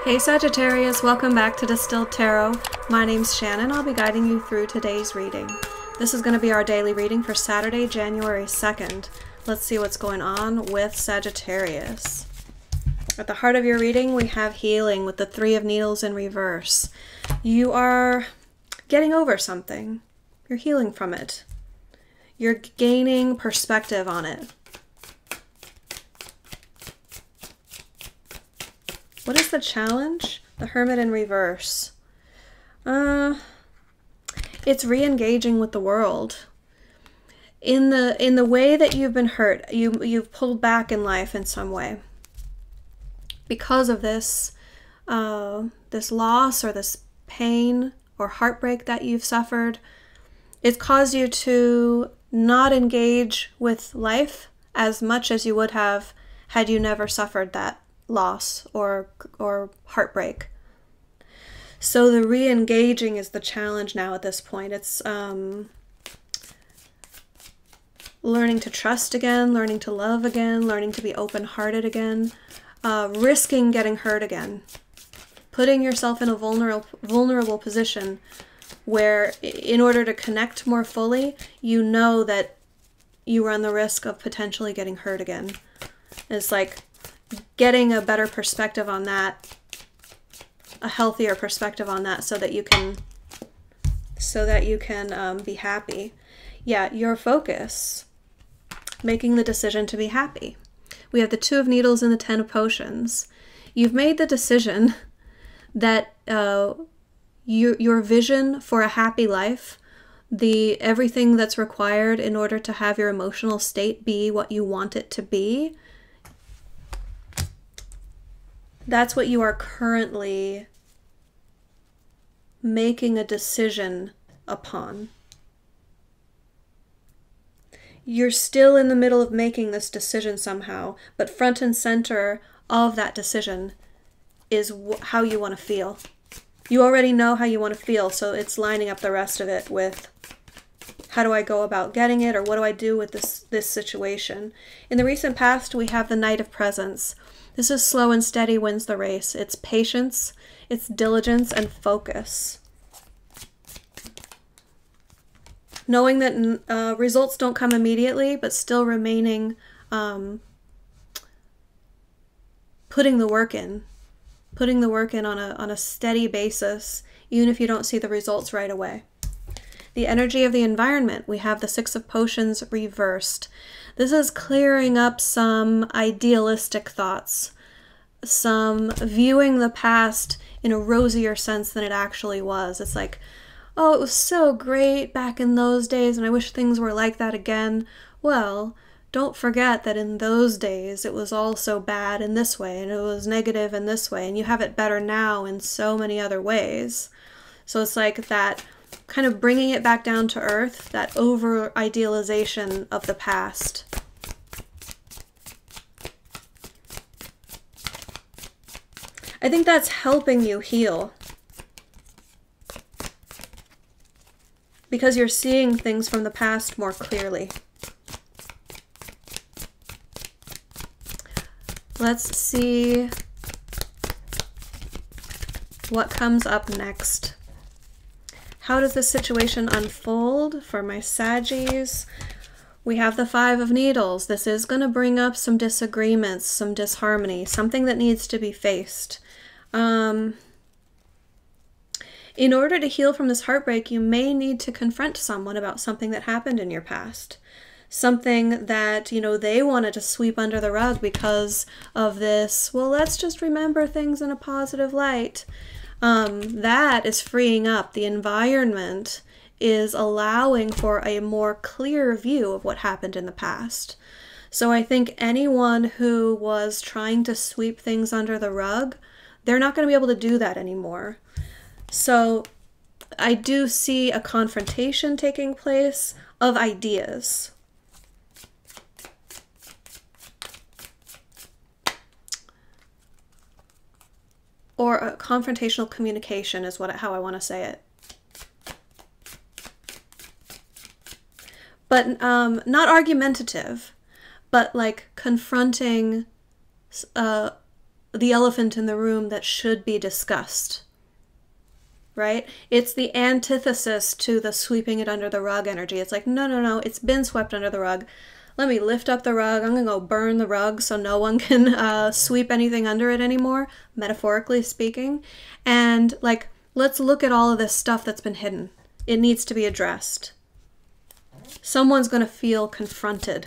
Hey Sagittarius, welcome back to Distilled Tarot. My name's Shannon. I'll be guiding you through today's reading. This is going to be our daily reading for Saturday, January 2nd. Let's see what's going on with Sagittarius. At the heart of your reading, we have healing with the Three of Needles in reverse. You are getting over something. You're healing from it. You're gaining perspective on it. What is the challenge? The Hermit in reverse. It's re-engaging with the world. In the way that you've been hurt, you've pulled back in life in some way. Because of this, this loss or this pain or heartbreak that you've suffered, it's caused you to not engage with life as much as you would have had you never suffered that loss or heartbreak. So the re-engaging is the challenge now at this point. It's learning to trust again, learning to love again, learning to be open-hearted again, risking getting hurt again, putting yourself in a vulnerable position where in order to connect more fully, you know that you run the risk of potentially getting hurt again. It's like getting a better perspective on that, a healthier perspective on that, so that you can be happy. Yeah, your focus, making the decision to be happy. We have the Two of Needles and the Ten of Potions. You've made the decision that your vision for a happy life, everything that's required in order to have your emotional state be what you want it to be, that's what you are currently making a decision upon. You're still in the middle of making this decision somehow, but front and center of that decision is how you want to feel. You already know how you want to feel, so it's lining up the rest of it with how do I go about getting it, or what do I do with this situation. In the recent past, we have the Knight of Presents. This is slow and steady wins the race. It's patience, it's diligence, and focus. Knowing that results don't come immediately, but still remaining, putting the work in on a steady basis, even if you don't see the results right away. The energy of the environment, we have the Six of Potions reversed. This is clearing up some idealistic thoughts, some viewing the past in a rosier sense than it actually was. It's like, oh, it was so great back in those days, and I wish things were like that again. Well, don't forget that in those days it was all so bad in this way, and it was negative in this way, and you have it better now in so many other ways. So it's like that kind of bringing it back down to earth, that over-idealization of the past. I think that's helping you heal, because you're seeing things from the past more clearly. Let's see what comes up next. How does this situation unfold for my Saggies? We have the Five of Needles. This is going to bring up some disagreements, some disharmony, something that needs to be faced. In order to heal from this heartbreak, you may need to confront someone about something that happened in your past. Something that, you know, they wanted to sweep under the rug because of this, well, let's just remember things in a positive light. That is freeing up. The environment is allowing for a more clear view of what happened in the past. So I think anyone who was trying to sweep things under the rug, they're not going to be able to do that anymore. So I do see a confrontation taking place of ideas. Or a confrontational communication is how I want to say it. But not argumentative, but like confronting the elephant in the room that should be discussed, right? It's the antithesis to the sweeping it under the rug energy. It's like, no, no, no, it's been swept under the rug. Let me lift up the rug. I'm going to go burn the rug so no one can sweep anything under it anymore, metaphorically speaking. And like, let's look at all of this stuff that's been hidden. It needs to be addressed. Someone's going to feel confronted.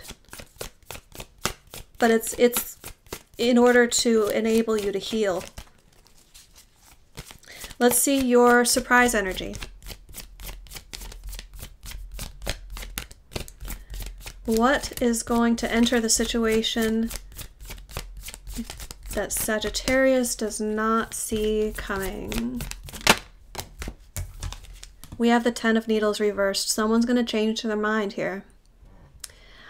But it's in order to enable you to heal. Let's see your surprise energy. What is going to enter the situation that Sagittarius does not see coming? We have the Ten of Needles reversed. Someone's going to change their mind here.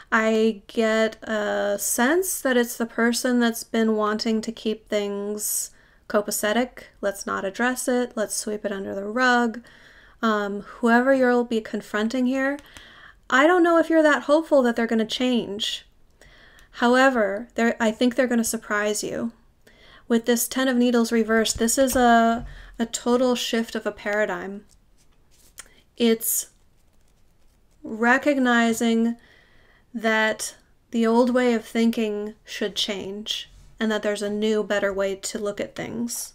I get a sense that it's the person that's been wanting to keep things copacetic. Let's not address it. Let's sweep it under the rug. Whoever you'll be confronting here, I don't know if you're that hopeful that they're going to change. However, I think they're going to surprise you. With this Ten of Needles reversed, this is a total shift of a paradigm. It's recognizing that the old way of thinking should change and that there's a new, better way to look at things.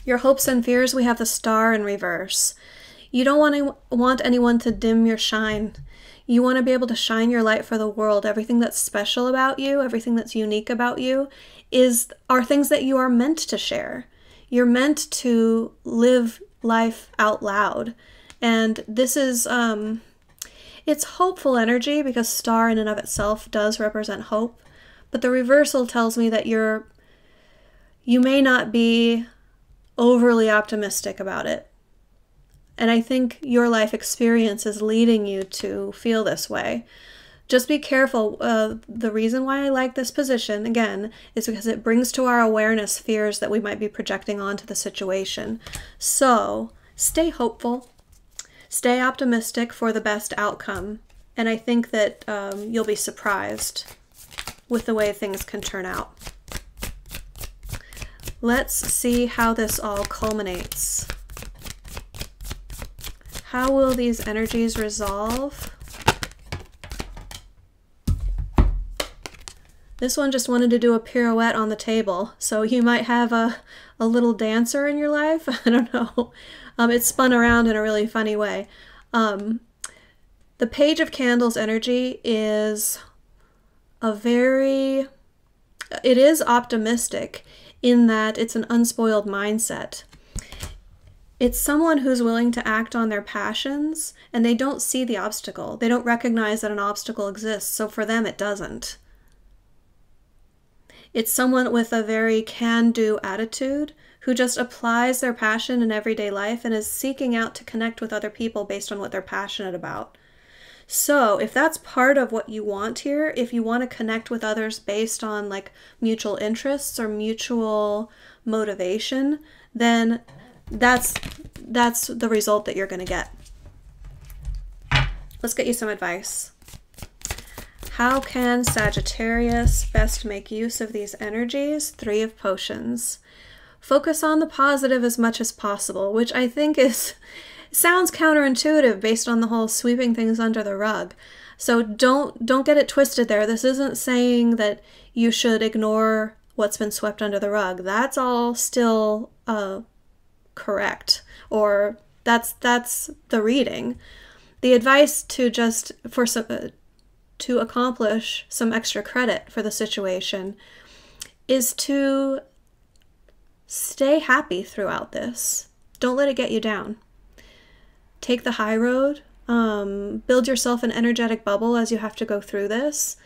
Your hopes and fears, we have the Star in reverse. You don't want anyone to dim your shine. You want to be able to shine your light for the world. Everything that's special about you, everything that's unique about you are things that you are meant to share. You're meant to live life out loud. And this is, it's hopeful energy because Star in and of itself does represent hope. But the reversal tells me that you may not be overly optimistic about it. And I think your life experience is leading you to feel this way. Just be careful. The reason why I like this position, again, is because it brings to our awareness fears that we might be projecting onto the situation. So stay hopeful. Stay optimistic for the best outcome. And I think that you'll be surprised with the way things can turn out. Let's see how this all culminates. How will these energies resolve? This one just wanted to do a pirouette on the table. So you might have a little dancer in your life. I don't know. It spun around in a really funny way. The Page of Candles energy is it is optimistic in that it's an unspoiled mindset. It's someone who's willing to act on their passions and they don't see the obstacle. They don't recognize that an obstacle exists, so for them it doesn't. It's someone with a very can-do attitude who just applies their passion in everyday life and is seeking out to connect with other people based on what they're passionate about. So if that's part of what you want here, if you want to connect with others based on like mutual interests or mutual motivation, then that's the result that you're going to get. Let's get you some advice. How can Sagittarius best make use of these energies? Three of Potions. Focus on the positive as much as possible, which I think sounds counterintuitive based on the whole sweeping things under the rug. So don't get it twisted there. This isn't saying that you should ignore what's been swept under the rug. That's all still correct, or that's the reading. The advice to accomplish some extra credit for the situation is to stay happy throughout this. Don't let it get you down. Take the high road. Build yourself an energetic bubble as you have to go through this.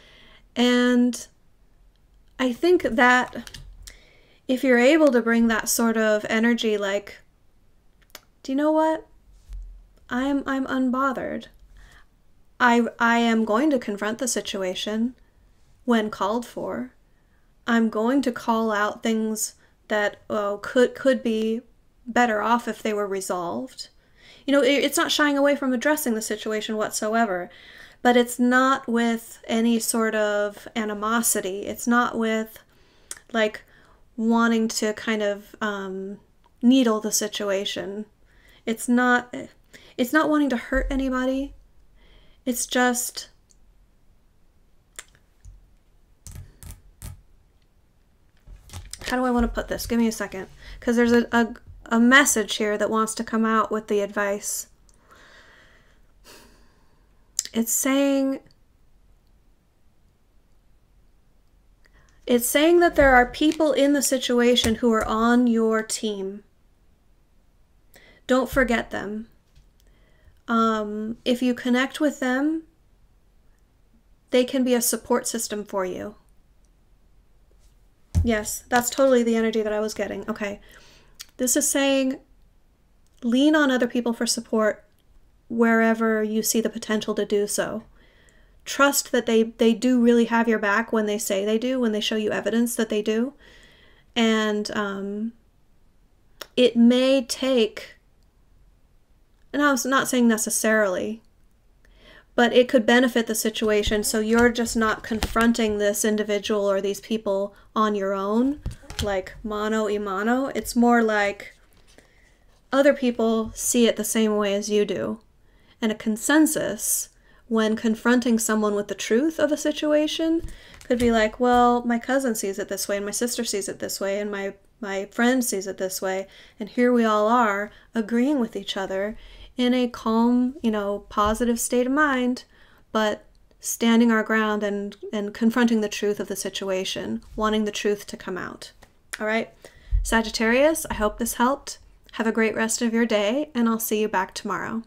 And I think that if you're able to bring that sort of energy, like, do you know what? I'm unbothered. I am going to confront the situation when called for. I'm going to call out things that could be better off if they were resolved. You know, it's not shying away from addressing the situation whatsoever, But it's not with any sort of animosity. It's not with like wanting to kind of needle the situation. It's not wanting to hurt anybody. It's just, how do I want to put this? Give me a second, because there's a message here that wants to come out with the advice. It's saying that there are people in the situation who are on your team. Don't forget them. If you connect with them, they can be a support system for you. Yes, that's totally the energy that I was getting. Okay. This is saying lean on other people for support wherever you see the potential to do so. Trust that they do really have your back when they say they do, when they show you evidence that they do. And it may take, and I was not saying necessarily, but it could benefit the situation, so you're just not confronting this individual or these people on your own, like mano a mano. It's more like other people see it the same way as you do. And a consensus when confronting someone with the truth of a situation could be like, well, my cousin sees it this way, and my sister sees it this way, and my friend sees it this way, and here we all are agreeing with each other in a calm, positive state of mind, but standing our ground and confronting the truth of the situation, wanting the truth to come out. All right, Sagittarius, I hope this helped. Have a great rest of your day, and I'll see you back tomorrow.